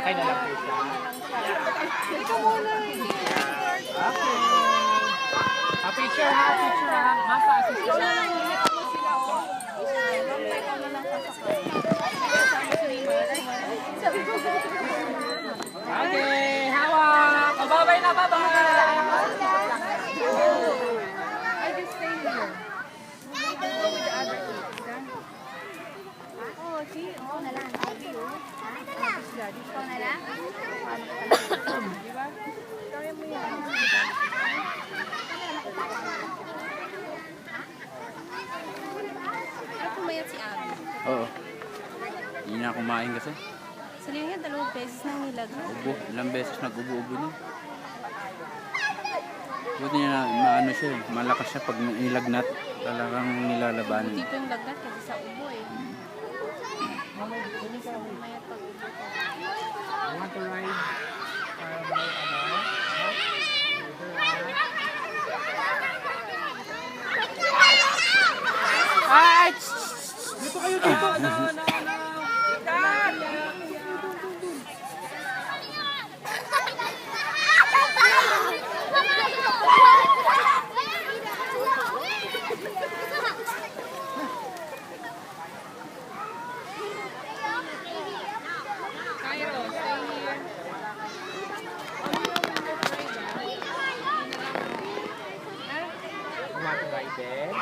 Sakay na lang po siya. Ito muna. Okay. Picture ha, picture ha. Masa assist ko. Okay, hawak. Babay na, babay. I just stay here. Go with the other kids. Oh, see? Oh, na lang. Daddy, ikaw na lang. Di ba? Kaya mo yan. Ano pumayat si Abby? Oo. Hindi na kumain kasi. Sa linya, 2 beses nang nilagay. Ubo. Ilang beses nag-ubo-ubo niya. Buti niya na maano siya eh. Malakas siya pag nilagnat. Talagang nilalabanan. Buti pa yung lagnat kasi sa ubo eh. Pumayat pag ubo. I want to ride. Ay! Dito kayo dito. No. Ride.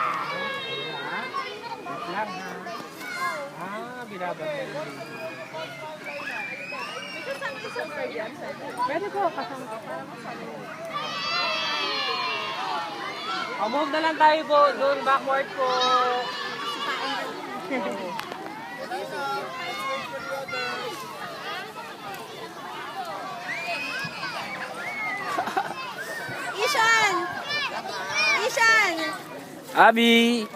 Lang ha. Binabagay. Pwede po, kasama ko. Move na lang tayo po. Doon, backward po. Ishan! Ishan! Abby!